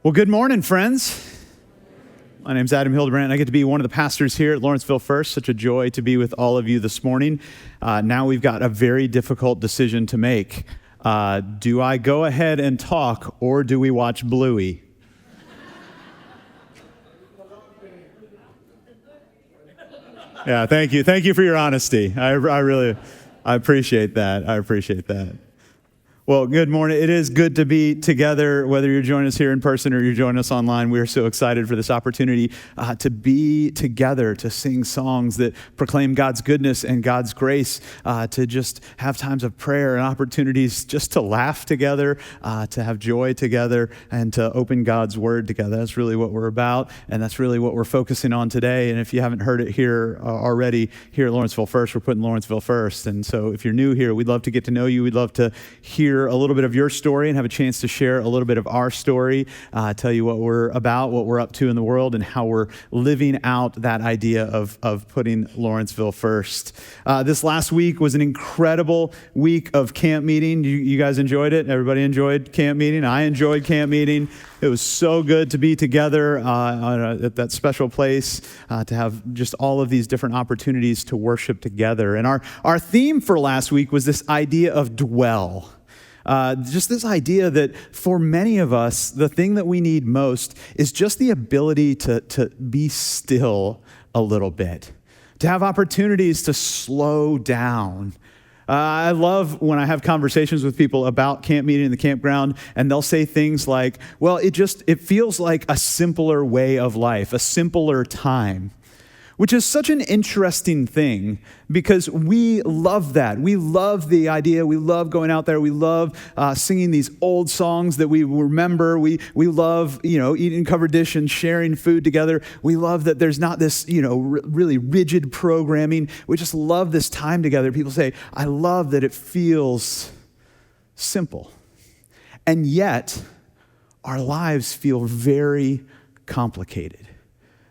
Well, good morning, friends. My name's Adam Hildebrand. I get to be one of the pastors here at LVfirst. Such a joy to be with all of you this morning. Now we've got a very difficult decision to make. Do I go ahead and talk, or do we watch Bluey? Yeah, thank you. Thank you for your honesty. I appreciate that. Well, good morning. It is good to be together, whether you're joining us here in person or you're joining us online. We are so excited for this opportunity to be together, to sing songs that proclaim God's goodness and God's grace, to just have times of prayer and opportunities just to laugh together, to have joy together, and to open God's word together. That's really what we're about, and that's really what we're focusing on today. And if you haven't heard it here already, here at LVfirst, we're putting Lawrenceville first. And so if you're new here, we'd love to get to know you. We'd love to hear a little bit of your story and have a chance to share a little bit of our story, tell you what we're about, what we're up to in the world, and how we're living out that idea of putting Lawrenceville first. This last week was an incredible week of camp meeting. You guys enjoyed it? Everybody enjoyed camp meeting? I enjoyed camp meeting. It was so good to be together at that special place, to have just all of these different opportunities to worship together. And our theme for last week was this idea of dwell. Just this idea that for many of us, the thing that we need most is just the ability to be still a little bit, to have opportunities to slow down. I love when I have conversations with people about camp meeting in the campground, and they'll say things like, well, it feels like a simpler way of life, a simpler time. Which is such an interesting thing, because we love that. We love the idea. We love going out there. We love singing these old songs that we remember. We love, eating covered dish and sharing food together. We love that there's not this, really rigid programming. We just love this time together. People say, I love that it feels simple. And yet, our lives feel very complicated,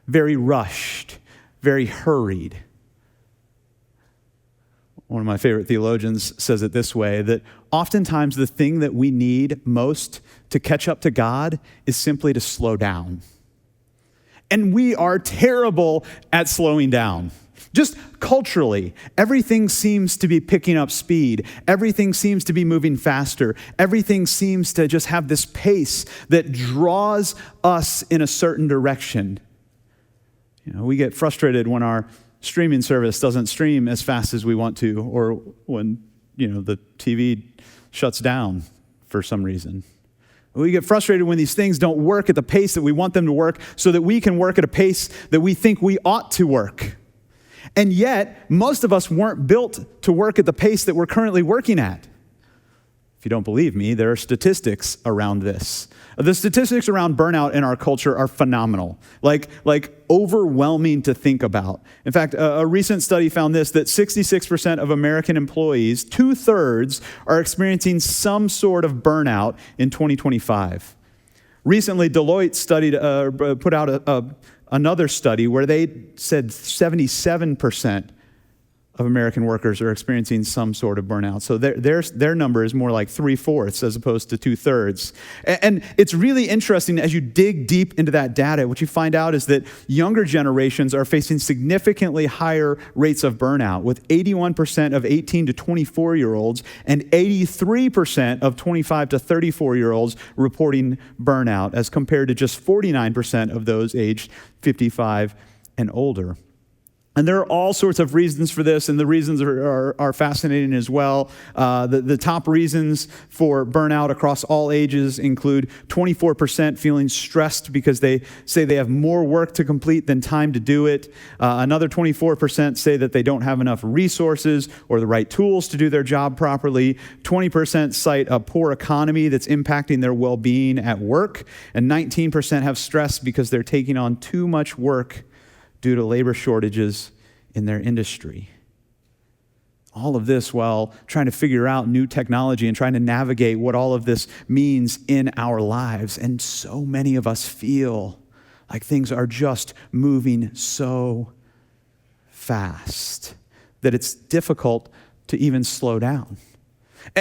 very rushed, very hurried. One of my favorite theologians says it this way, that oftentimes the thing that we need most to catch up to God is simply to slow down. And we are terrible at slowing down. Just culturally, everything seems to be picking up speed. Everything seems to be moving faster. Everything seems to just have this pace that draws us in a certain direction. We get frustrated when our streaming service doesn't stream as fast as we want to, or when, the TV shuts down for some reason. We get frustrated when these things don't work at the pace that we want them to work, so that we can work at a pace that we think we ought to work. And yet, most of us weren't built to work at the pace that we're currently working at. If you don't believe me, there are statistics around this. The statistics around burnout in our culture are phenomenal, like overwhelming to think about. In fact, a recent study found that 66% of American employees, 2/3, are experiencing some sort of burnout in 2025. Recently, Deloitte put out another study where they said 77% of American workers are experiencing some sort of burnout. So their number is more like 3/4 as opposed to 2/3. And it's really interesting as you dig deep into that data. What you find out is that younger generations are facing significantly higher rates of burnout, with 81% of 18 to 24-year-olds and 83% of 25 to 34-year-olds reporting burnout, as compared to just 49% of those aged 55 and older. And there are all sorts of reasons for this, and the reasons are fascinating as well. The top reasons for burnout across all ages include 24% feeling stressed because they say they have more work to complete than time to do it. Another 24% say that they don't have enough resources or the right tools to do their job properly. 20% cite a poor economy that's impacting their well-being at work. And 19% have stress because they're taking on too much work due to labor shortages in their industry. All of this while trying to figure out new technology and trying to navigate what all of this means in our lives. And so many of us feel like things are just moving so fast that it's difficult to even slow down.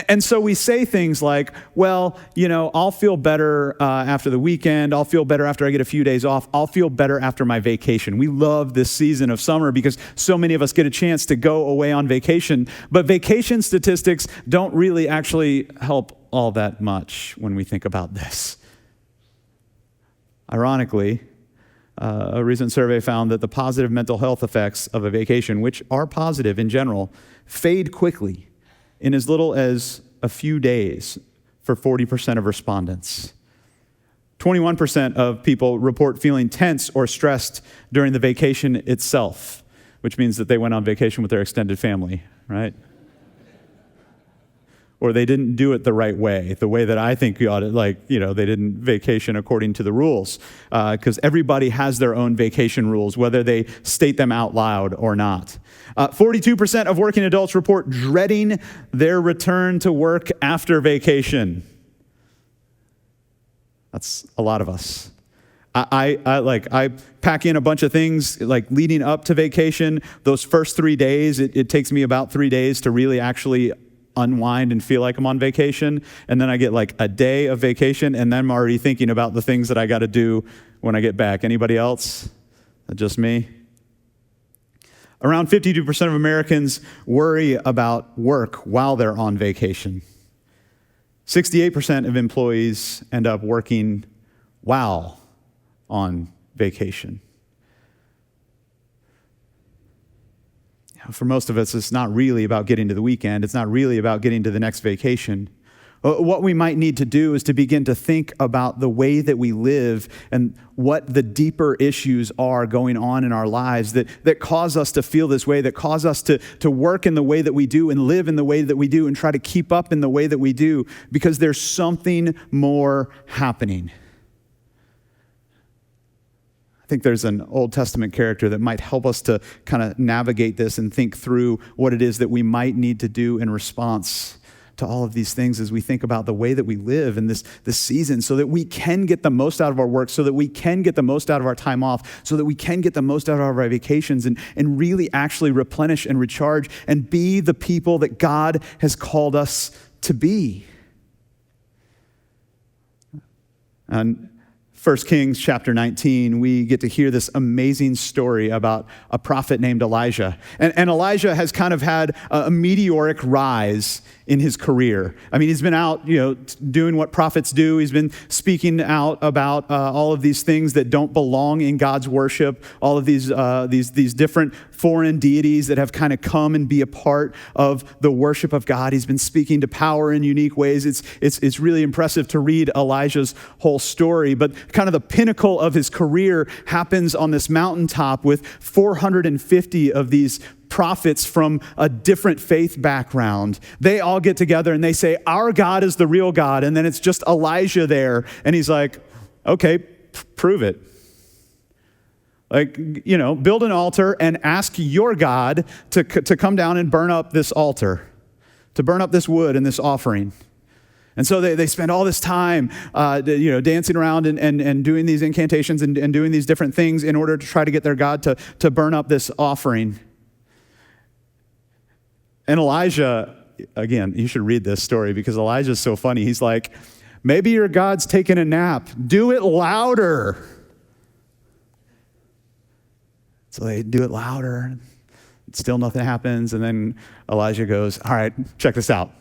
And so we say things like, well, I'll feel better after the weekend. I'll feel better after I get a few days off. I'll feel better after my vacation. We love this season of summer because so many of us get a chance to go away on vacation. But vacation statistics don't really actually help all that much when we think about this. Ironically, a recent survey found that the positive mental health effects of a vacation, which are positive in general, fade quickly in as little as a few days for 40% of respondents. 21% of people report feeling tense or stressed during the vacation itself, which means that they went on vacation with their extended family, right? Or they didn't do it the right way, the way that I think you ought to, they didn't vacation according to the rules. Because everybody has their own vacation rules, whether they state them out loud or not. 42% of working adults report dreading their return to work after vacation. That's a lot of us. I pack in a bunch of things like leading up to vacation. Those first 3 days, it takes me about 3 days to really actually unwind and feel like I'm on vacation. And then I get like a day of vacation, and then I'm already thinking about the things that I got to do when I get back. Anybody else? Just me? Around 52% of Americans worry about work while they're on vacation. 68% of employees end up working while on vacation. For most of us, it's not really about getting to the weekend. It's not really about getting to the next vacation. What we might need to do is to begin to think about the way that we live and what the deeper issues are going on in our lives that cause us to feel this way, that cause us to work in the way that we do and live in the way that we do and try to keep up in the way that we do, because there's something more happening. I think there's an Old Testament character that might help us to kind of navigate this and think through what it is that we might need to do in response to all of these things as we think about the way that we live in this season, so that we can get the most out of our work, so that we can get the most out of our time off, so that we can get the most out of our vacations and really actually replenish and recharge and be the people that God has called us to be. And 1 Kings chapter 19, we get to hear this amazing story about a prophet named Elijah. And Elijah has kind of had a meteoric rise in his career. I mean, he's been out, doing what prophets do. He's been speaking out about all of these things that don't belong in God's worship, all of these different foreign deities that have kind of come and be a part of the worship of God. He's been speaking to power in unique ways. It's really impressive to read Elijah's whole story, but kind of the pinnacle of his career happens on this mountaintop with 450 of these prophets from a different faith background. They all get together and they say, our God is the real God. And then it's just Elijah there. And he's like, okay, prove it. Build an altar and ask your God to come down and burn up this altar, to burn up this wood and this offering. And so they spend all this time, dancing around and doing these incantations and doing these different things in order to try to get their God to burn up this offering. And Elijah, again, you should read this story because Elijah's so funny. He's like, maybe your God's taking a nap. Do it louder. So they do it louder. Still nothing happens. And then Elijah goes, all right, check this out.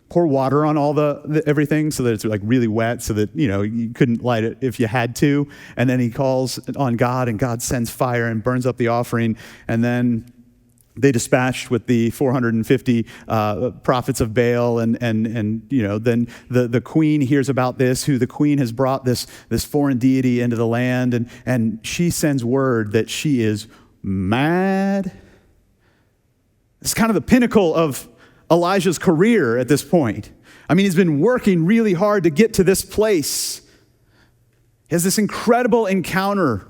Pour water on all the everything so that it's like really wet so that, you couldn't light it if you had to. And then he calls on God and God sends fire and burns up the offering. And then they dispatched with the 450 prophets of Baal, and then the queen hears about this, who the queen has brought this foreign deity into the land, and she sends word that she is mad. It's kind of the pinnacle of Elijah's career at this point. I mean, he's been working really hard to get to this place. He has this incredible encounter,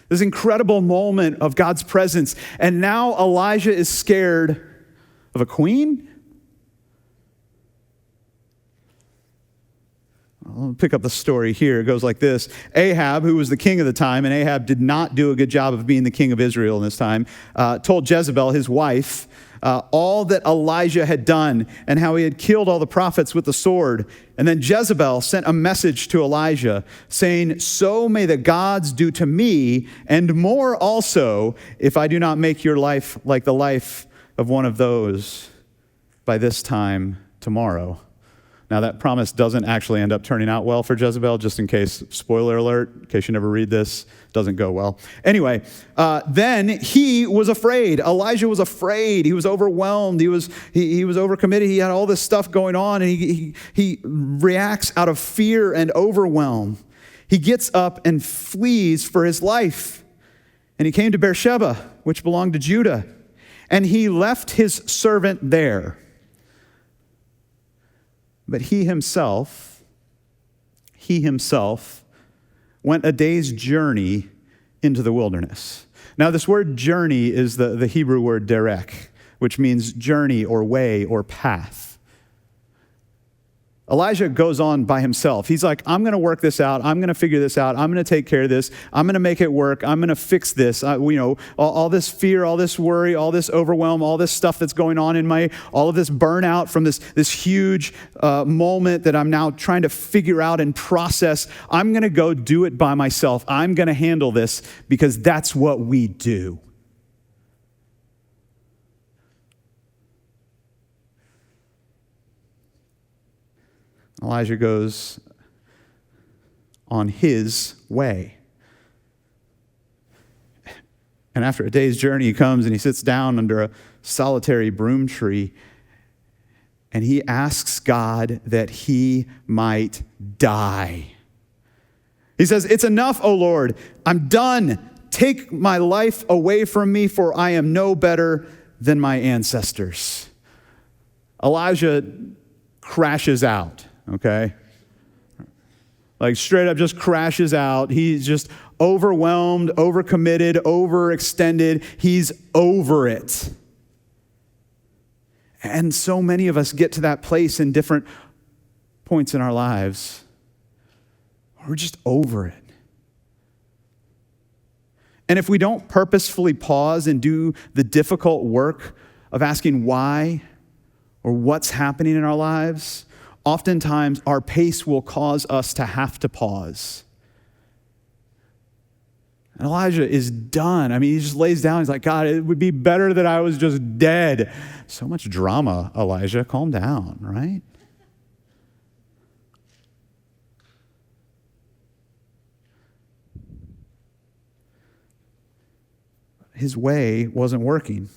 this incredible moment of God's presence. And now Elijah is scared of a queen? I'll pick up the story here. It goes like this. Ahab, who was the king of the time, and Ahab did not do a good job of being the king of Israel in this time, told Jezebel, his wife, all that Elijah had done and how he had killed all the prophets with the sword. And then Jezebel sent a message to Elijah saying, "So may the gods do to me and more also if I do not make your life like the life of one of those by this time tomorrow." Now, that promise doesn't actually end up turning out well for Jezebel, just in case, spoiler alert, in case you never read this, doesn't go well. Anyway, then he was afraid. Elijah was afraid. He was overwhelmed. He was overcommitted. He had all this stuff going on, and he reacts out of fear and overwhelm. He gets up and flees for his life. And he came to Beersheba, which belonged to Judah, and he left his servant there. But he himself went a day's journey into the wilderness. Now, this word journey is the Hebrew word derek, which means journey or way or path. Elijah goes on by himself. He's like, I'm going to work this out. I'm going to figure this out. I'm going to take care of this. I'm going to make it work. I'm going to fix this. All this fear, all this worry, all this overwhelm, all this stuff that's going on in all of this burnout from this huge moment that I'm now trying to figure out and process. I'm going to go do it by myself. I'm going to handle this because that's what we do. Elijah goes on his way. And after a day's journey, he comes and he sits down under a solitary broom tree, and he asks God that he might die. He says, "It's enough, O Lord. I'm done. Take my life away from me, for I am no better than my ancestors." Elijah crashes out. Okay? Like straight up just crashes out. He's just overwhelmed, overcommitted, overextended. He's over it. And so many of us get to that place in different points in our lives. We're just over it. And if we don't purposefully pause and do the difficult work of asking why or what's happening in our lives, oftentimes our pace will cause us to have to pause. And Elijah is done. I mean, he just lays down. He's like, "God, it would be better that I was just dead." So much drama, Elijah. Calm down, right? His way wasn't working.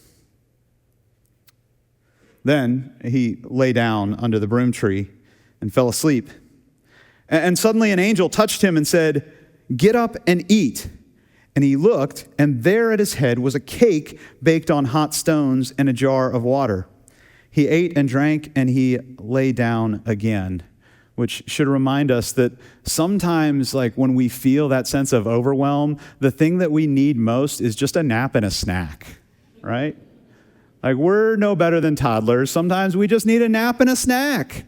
Then he lay down under the broom tree and fell asleep. And suddenly an angel touched him and said, "Get up and eat." And he looked, and there at his head was a cake baked on hot stones and a jar of water. He ate and drank, and he lay down again, which should remind us that sometimes, like when we feel that sense of overwhelm, the thing that we need most is just a nap and a snack, right? Like, we're no better than toddlers. Sometimes we just need a nap and a snack.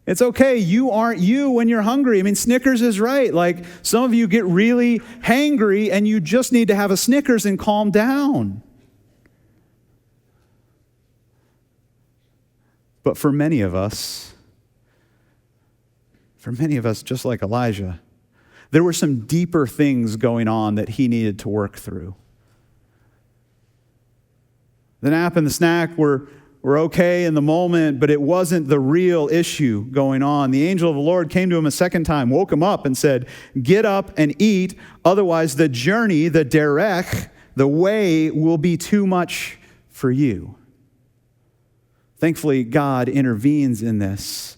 It's okay. You aren't you when you're hungry. I mean, Snickers is right. Like, some of you get really hangry and you just need to have a Snickers and calm down. But for many of us, just like Elijah, there were some deeper things going on that he needed to work through. The nap and the snack were okay in the moment, but it wasn't the real issue going on. The angel of the Lord came to him a second time, woke him up and said, "Get up and eat, otherwise the journey, the derech, the way will be too much for you." Thankfully, God intervenes in this.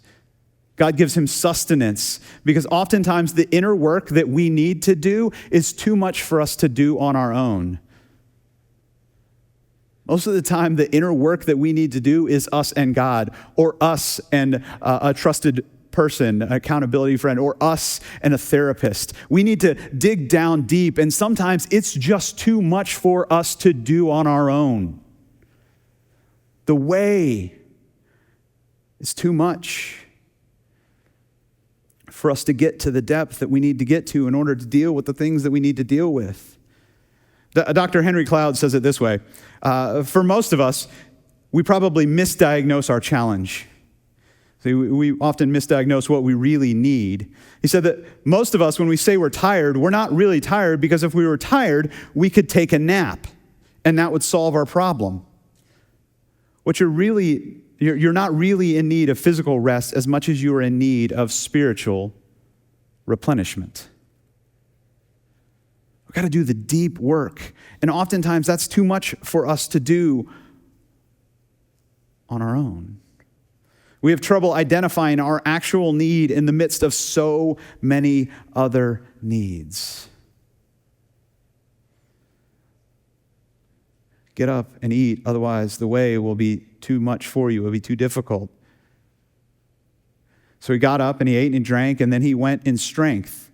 God gives him sustenance, because oftentimes the inner work that we need to do is too much for us to do on our own. Most of the time, the inner work that we need to do is us and God, or us and a trusted person, an accountability friend, or us and a therapist. We need to dig down deep, and sometimes it's just too much for us to do on our own. The way is too much. for us to get to the depth that we need to get to in order to deal with the things that we need to deal with. Dr. Henry Cloud says it this way. For most of us, we probably misdiagnose our challenge. See, we often misdiagnose what we really need. He said that most of us, when we say we're tired, we're not really tired, because if we were tired, we could take a nap, and that would solve our problem. What you're not really in need of physical rest as much as you are in need of spiritual replenishment. We've got to do the deep work, and oftentimes that's too much for us to do on our own. We have trouble identifying our actual need in the midst of so many other needs. Get up and eat, otherwise the way will be too much for you. It will be too difficult. So he got up and he ate and he drank, and then he went in strength.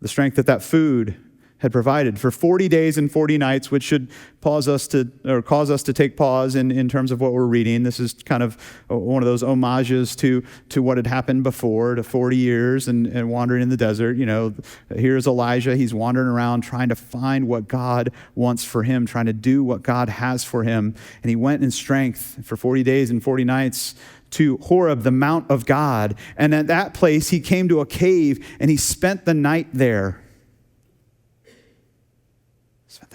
The strength that food had provided for 40 days and 40 nights, which should cause us to take pause in terms of what we're reading. This is kind of one of those homages to what had happened before, to 40 years and wandering in the desert. You know, here's Elijah. He's wandering around trying to find what God wants for him, trying to do what God has for him. And he went in strength for 40 days and 40 nights to Horeb, the mount of God. And at that place, he came to a cave and he spent the night there.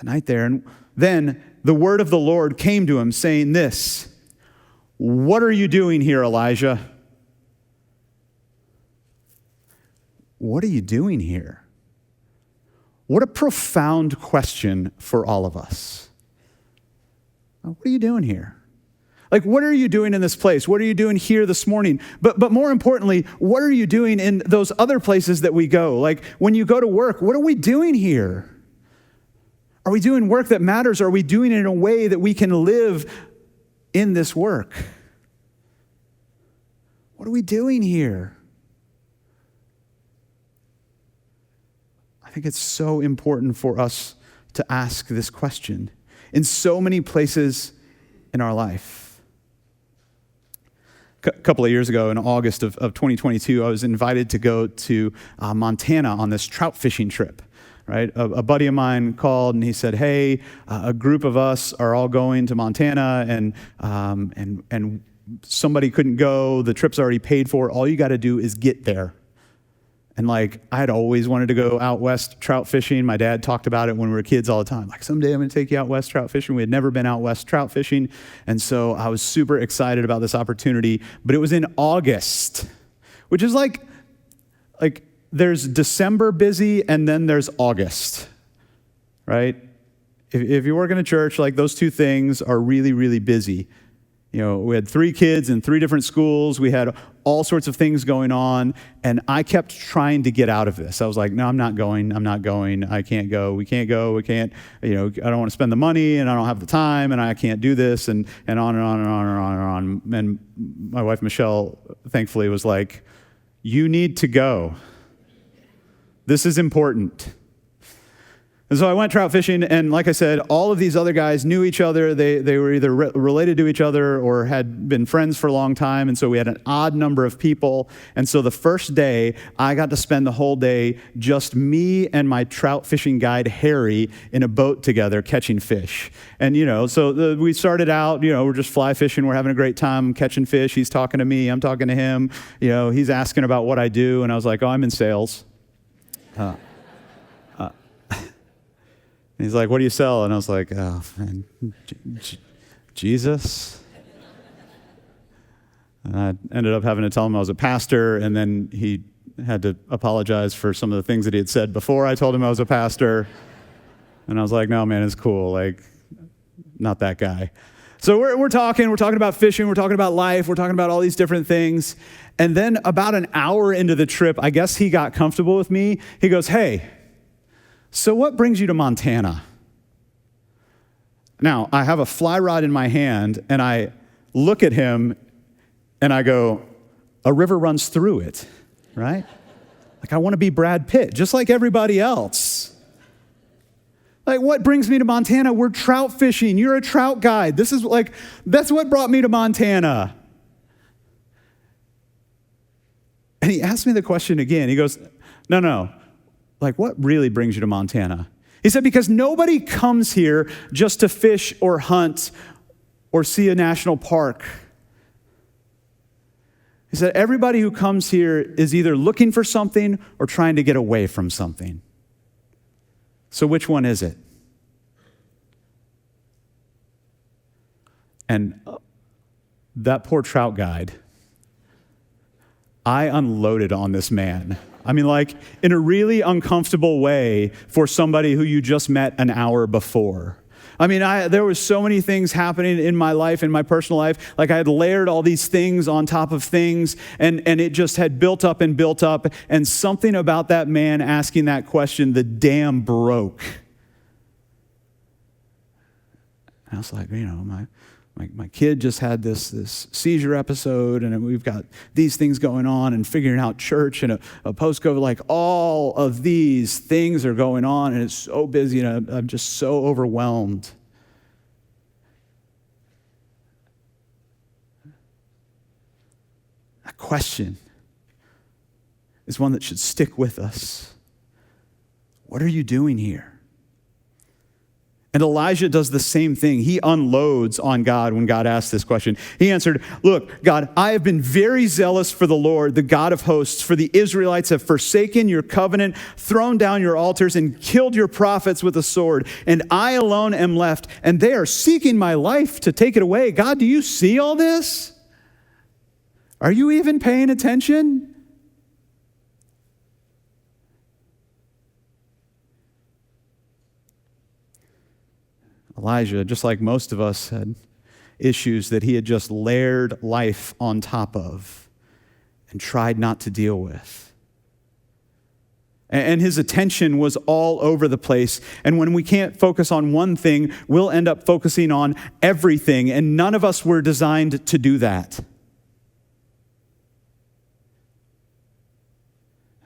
And then the word of the Lord came to him saying this, "What are you doing here, Elijah?" What are you doing here? What a profound question for all of us. What are you doing here? Like, what are you doing in this place? What are you doing here this morning? But more importantly, what are you doing in those other places that we go? Like, when you go to work, what are we doing here? Are we doing work that matters? Are we doing it in a way that we can live in this work? What are we doing here? I think it's so important for us to ask this question in so many places in our life. A couple of years ago, in August of 2022, I was invited to go to Montana on this trout fishing trip. Right? A buddy of mine called and he said, "Hey, a group of us are all going to Montana, and somebody couldn't go. The trip's already paid for. All you got to do is get there." And like, I had always wanted to go out west trout fishing. My dad talked about it when we were kids all the time. Like, someday I'm going to take you out west trout fishing. We had never been out west trout fishing, and so I was super excited about this opportunity. But it was in August, which is like. There's December busy, and then there's August, right? If you work in a church, like, those two things are really, really busy. You know, we had 3 kids in 3 different schools. We had all sorts of things going on, and I kept trying to get out of this. I was like, no, I'm not going. I can't go. We can't go. We can't, I don't want to spend the money, and I don't have the time, and I can't do this, and on and on and on and on and on. And my wife, Michelle, thankfully was like, you need to go. This is important. And so I went trout fishing, and like I said, all of these other guys knew each other. They were either related to each other or had been friends for a long time, and so we had an odd number of people. And so the first day, I got to spend the whole day just me and my trout fishing guide, Harry, in a boat together catching fish. And, we started out, we're just fly fishing. We're having a great time catching fish. He's talking to me. I'm talking to him. He's asking about what I do, and I was like, oh, I'm in sales. He's like, what do you sell? And I was like, oh, man, Jesus. And I ended up having to tell him I was a pastor, and then he had to apologize for some of the things that he had said before I told him I was a pastor. And I was like, no, man, it's cool. Like, not that guy. So we're talking about fishing, we're talking about life, we're talking about all these different things. And then about an hour into the trip, I guess he got comfortable with me. He goes, hey, so what brings you to Montana? Now, I have a fly rod in my hand, and I look at him, and I go, a river runs through it, right? Like, I want to be Brad Pitt, just like everybody else. Like, what brings me to Montana? We're trout fishing. You're a trout guide. That's what brought me to Montana. And he asked me the question again. He goes, no, like what really brings you to Montana? He said, because nobody comes here just to fish or hunt or see a national park. He said, everybody who comes here is either looking for something or trying to get away from something. So which one is it? And that poor trout guide, I unloaded on this man. I mean, like, in a really uncomfortable way for somebody who you just met an hour before. I mean, there was so many things happening in my life, in my personal life. Like, I had layered all these things on top of things, and it just had built up and built up. And something about that man asking that question, the dam broke. And I was like, my kid just had this seizure episode, and we've got these things going on, and figuring out church and a post-COVID, like all of these things are going on, and it's so busy, and I'm just so overwhelmed. That question is one that should stick with us. What are you doing here? And Elijah does the same thing. He unloads on God when God asks this question. He answered, look, God, I have been very zealous for the Lord, the God of hosts, for the Israelites have forsaken your covenant, thrown down your altars, and killed your prophets with a sword. And I alone am left, and they are seeking my life to take it away. God, do you see all this? Are you even paying attention? Elijah, just like most of us, had issues that he had just layered life on top of and tried not to deal with. And his attention was all over the place. And when we can't focus on one thing, we'll end up focusing on everything. And none of us were designed to do that.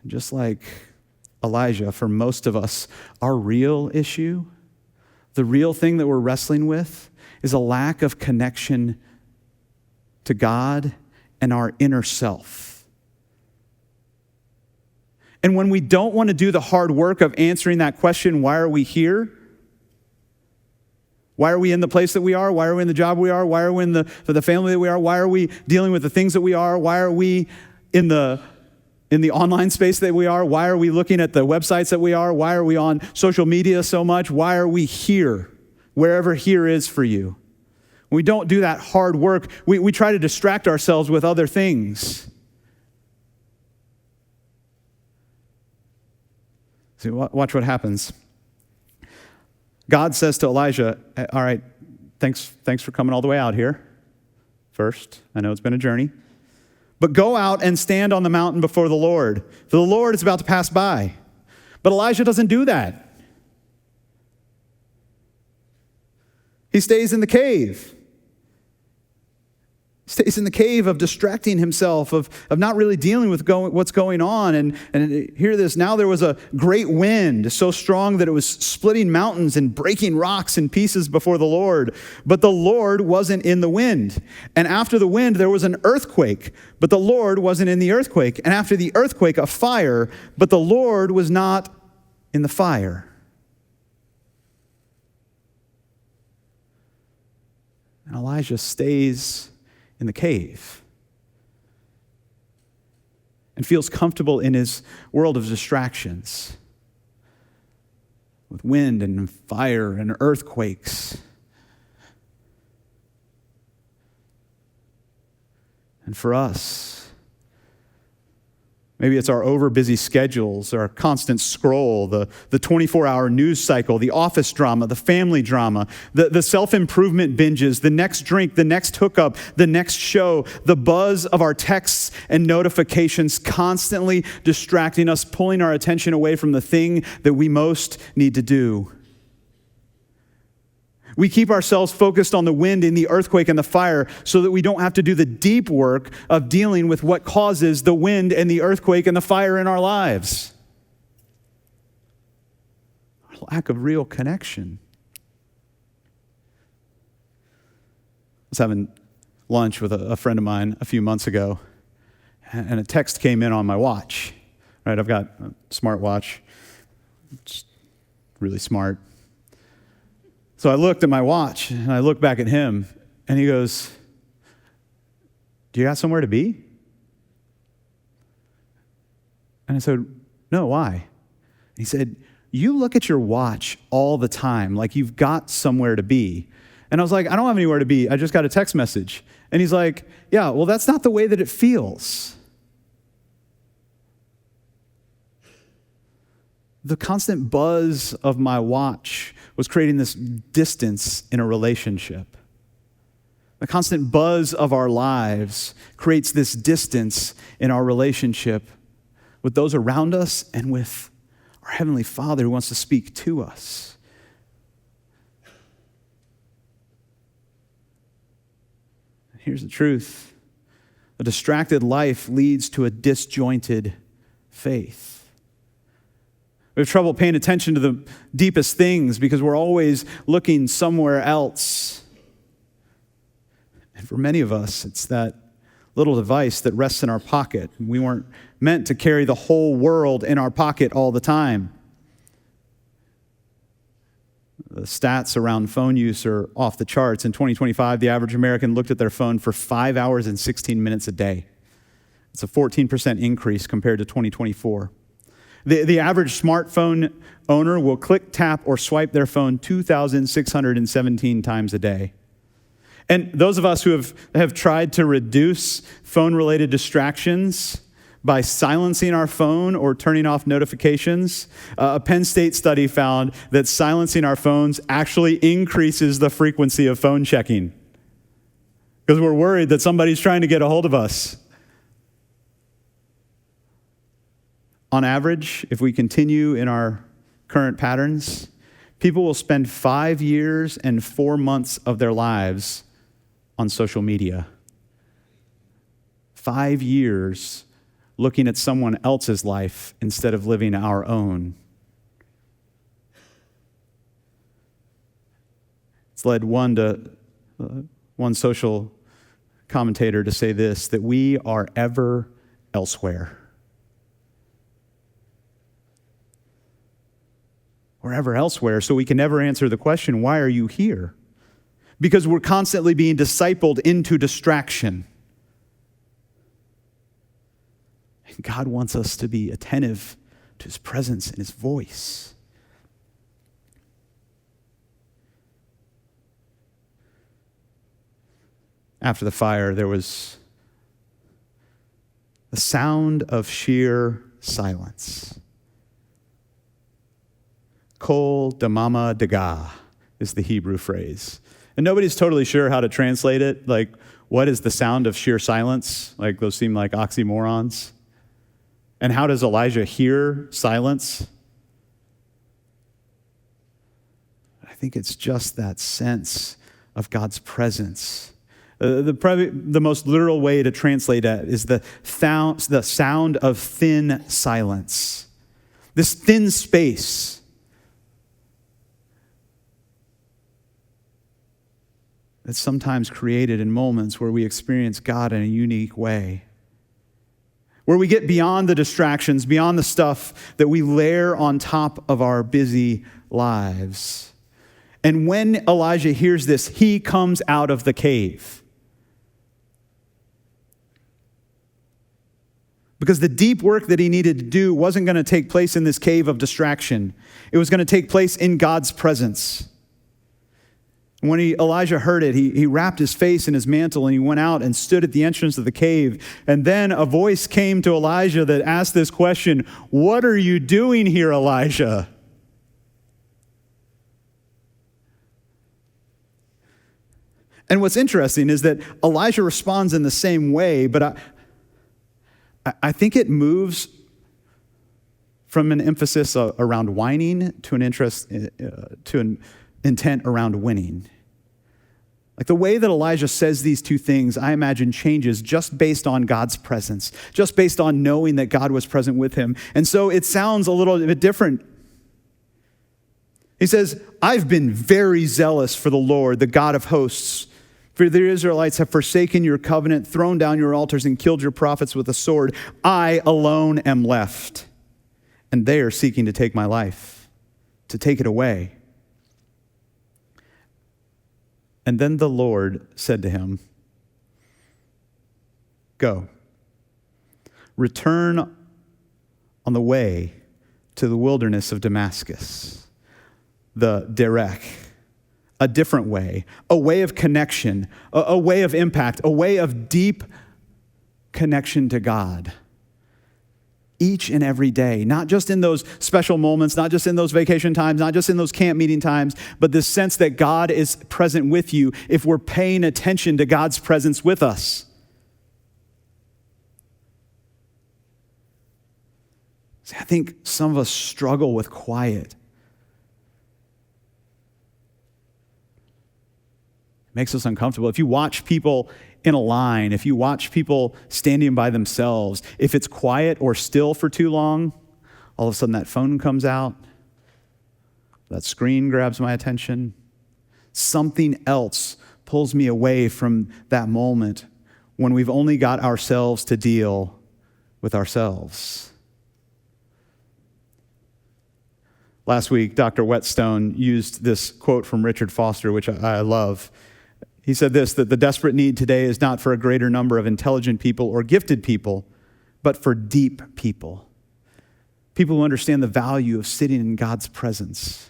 Just like Elijah, for most of us, our real issue, the real thing that we're wrestling with, is a lack of connection to God and our inner self. And when we don't want to do the hard work of answering that question, why are we here? Why are we in the place that we are? Why are we in the job we are? Why are we in the family that we are? Why are we dealing with the things that we are? Why are we in the online space that we are? Why are we looking at the websites that we are? Why are we on social media so much? Why are we here? Wherever here is for you. When we don't do that hard work, we try to distract ourselves with other things. See, watch what happens. God says to Elijah, all right, thanks for coming all the way out here. First, I know it's been a journey. But go out and stand on the mountain before the Lord, for the Lord is about to pass by. But Elijah doesn't do that. He stays in the cave. Stays in the cave of distracting himself, of not really dealing with what's going on. And hear this, now there was a great wind, so strong that it was splitting mountains and breaking rocks in pieces before the Lord. But the Lord wasn't in the wind. And after the wind, there was an earthquake, but the Lord wasn't in the earthquake. And after the earthquake, a fire, but the Lord was not in the fire. And Elijah stays in the cave and feels comfortable in his world of distractions with wind and fire and earthquakes. And for us, maybe it's our over-busy schedules, our constant scroll, the 24-hour news cycle, the office drama, the family drama, the self-improvement binges, the next drink, the next hookup, the next show, the buzz of our texts and notifications constantly distracting us, pulling our attention away from the thing that we most need to do. We keep ourselves focused on the wind and the earthquake and the fire so that we don't have to do the deep work of dealing with what causes the wind and the earthquake and the fire in our lives. Our lack of real connection. I was having lunch with a friend of mine a few months ago, and a text came in on my watch. Right, I've got a smartwatch. It's really smart. So I looked at my watch, and I looked back at him, and he goes, "Do you got somewhere to be?" And I said, "No, why?" And he said, "You look at your watch all the time, like you've got somewhere to be." And I was like, "I don't have anywhere to be. I just got a text message." And he's like, "Yeah, well, that's not the way that it feels." The constant buzz of my watch was creating this distance in a relationship. The constant buzz of our lives creates this distance in our relationship with those around us and with our Heavenly Father who wants to speak to us. Here's the truth. A distracted life leads to a disjointed faith. We have trouble paying attention to the deepest things because we're always looking somewhere else. And for many of us, it's that little device that rests in our pocket. We weren't meant to carry the whole world in our pocket all the time. The stats around phone use are off the charts. In 2025, the average American looked at their phone for 5 hours and 16 minutes a day. It's a 14% increase compared to 2024. The average smartphone owner will click, tap, or swipe their phone 2,617 times a day. And those of us who have tried to reduce phone-related distractions by silencing our phone or turning off notifications, a Penn State study found that silencing our phones actually increases the frequency of phone checking because we're worried that somebody's trying to get a hold of us. On average, if we continue in our current patterns, people will spend 5 years and 4 months of their lives on social media. 5 years looking at someone else's life instead of living our own. It's led one social commentator to say this, that we are ever elsewhere. We're ever elsewhere, so we can never answer the question, why are you here? Because we're constantly being discipled into distraction. And God wants us to be attentive to His presence and His voice. After the fire, there was the sound of sheer silence. Kol damama daga is the Hebrew phrase. And nobody's totally sure how to translate it. Like, what is the sound of sheer silence? Like, those seem like oxymorons. And how does Elijah hear silence? I think it's just that sense of God's presence. The most literal way to translate that is the sound of thin silence. This thin space. That's sometimes created in moments where we experience God in a unique way. Where we get beyond the distractions, beyond the stuff that we layer on top of our busy lives. And when Elijah hears this, he comes out of the cave. Because the deep work that he needed to do wasn't going to take place in this cave of distraction. It was going to take place in God's presence. When Elijah heard it, he wrapped his face in his mantle and he went out and stood at the entrance of the cave. And then a voice came to Elijah that asked this question, "What are you doing here, Elijah?" And what's interesting is that Elijah responds in the same way, but I think it moves from an emphasis around whining to an intent around winning. Like the way that Elijah says these two things, I imagine changes just based on God's presence, just based on knowing that God was present with him. And so it sounds a little bit different. He says, "I've been very zealous for the Lord, the God of hosts. For the Israelites have forsaken your covenant, thrown down your altars, and killed your prophets with a sword. I alone am left, and they are seeking to take my life, to take it away." And then the Lord said to him, "Go, return on the way to the wilderness of Damascus," the derek, a different way, a way of connection, a way of impact, a way of deep connection to God. Each and every day, not just in those special moments, not just in those vacation times, not just in those camp meeting times, but this sense that God is present with you if we're paying attention to God's presence with us. See, I think some of us struggle with quiet. Makes us uncomfortable. If you watch people in a line, if you watch people standing by themselves, if it's quiet or still for too long, all of a sudden that phone comes out, that screen grabs my attention, something else pulls me away from that moment when we've only got ourselves to deal with ourselves. Last week, Dr. Whetstone used this quote from Richard Foster, which I love. He said this, that the desperate need today is not for a greater number of intelligent people or gifted people, but for deep people. People who understand the value of sitting in God's presence.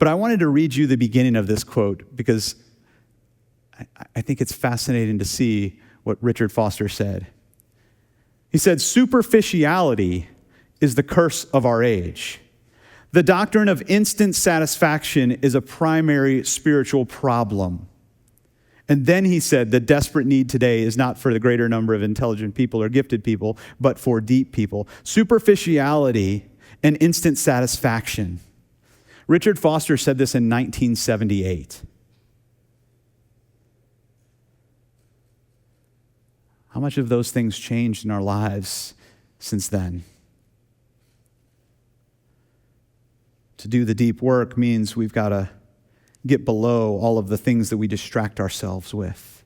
But I wanted to read you the beginning of this quote because I think it's fascinating to see what Richard Foster said. He said, "Superficiality is the curse of our age. The doctrine of instant satisfaction is a primary spiritual problem." And then he said, "The desperate need today is not for the greater number of intelligent people or gifted people, but for deep people." Superficiality and instant satisfaction. Richard Foster said this in 1978. How much have those things changed in our lives since then? To do the deep work means we've got to get below all of the things that we distract ourselves with.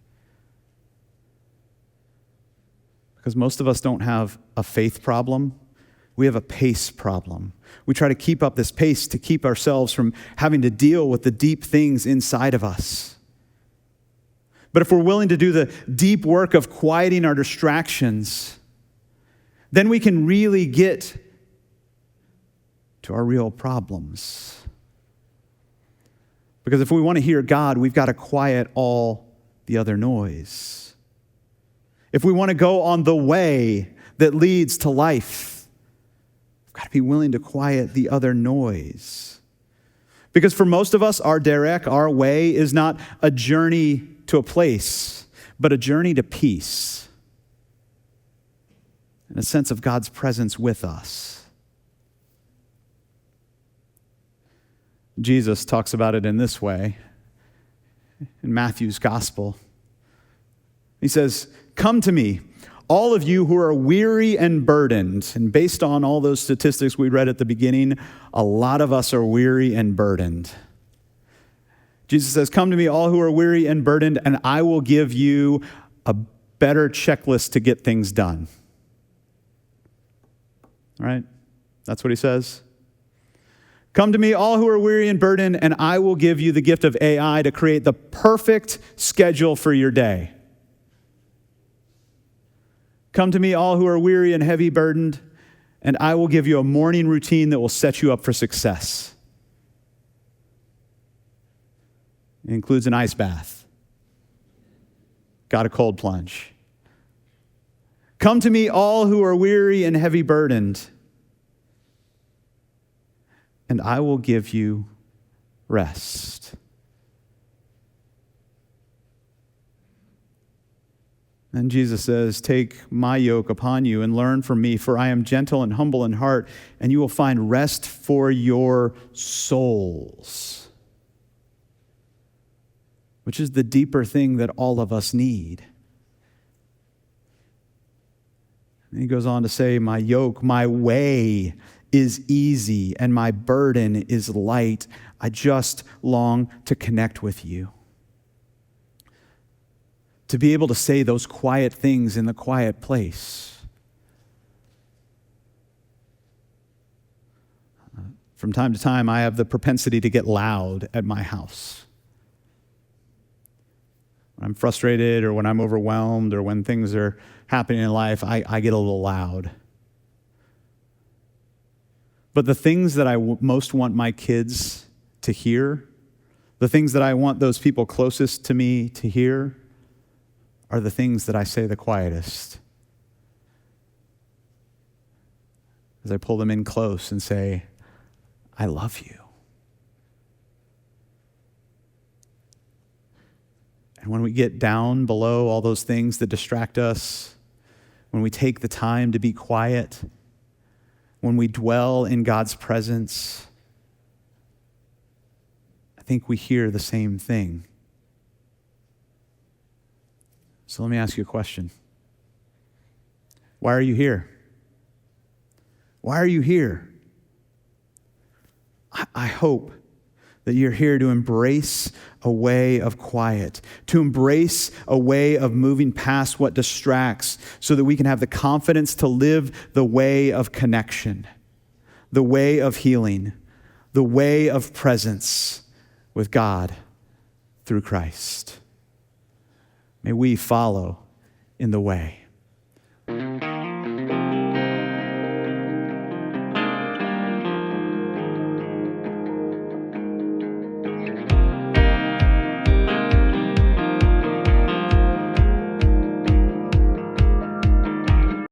Because most of us don't have a faith problem. We have a pace problem. We try to keep up this pace to keep ourselves from having to deal with the deep things inside of us. But if we're willing to do the deep work of quieting our distractions, then we can really get to our real problems. Because if we want to hear God, we've got to quiet all the other noise. If we want to go on the way that leads to life, we've got to be willing to quiet the other noise. Because for most of us, our derek, our way, is not a journey to a place, but a journey to peace and a sense of God's presence with us. Jesus talks about it in this way in Matthew's gospel. He says, "Come to me, all of you who are weary and burdened." And based on all those statistics we read at the beginning, a lot of us are weary and burdened. Jesus says, "Come to me, all who are weary and burdened, and I will give you a better checklist to get things done." All right? That's what he says. "Come to me, all who are weary and burdened, and I will give you the gift of AI to create the perfect schedule for your day. Come to me, all who are weary and heavy burdened, and I will give you a morning routine that will set you up for success." It includes an ice bath. Got a cold plunge. "Come to me, all who are weary and heavy burdened, and I will give you rest." And Jesus says, "Take my yoke upon you and learn from me, for I am gentle and humble in heart, and you will find rest for your souls," which is the deeper thing that all of us need. And he goes on to say, "My yoke, my way is easy and my burden is light. I just long to connect with you. To be able to say those quiet things in the quiet place. From time to time, I have the propensity to get loud at my house. When I'm frustrated or when I'm overwhelmed or when things are happening in life, I get a little loud. But the things that I most want my kids to hear, the things that I want those people closest to me to hear, are the things that I say the quietest. As I pull them in close and say, I love you. And when we get down below all those things that distract us, when we take the time to be quiet, when we dwell in God's presence, I think we hear the same thing. So let me ask you a question. Why are you here? Why are you here? I hope that you're here to embrace a way of quiet, to embrace a way of moving past what distracts so that we can have the confidence to live the way of connection, the way of healing, the way of presence with God through Christ. May we follow in the way.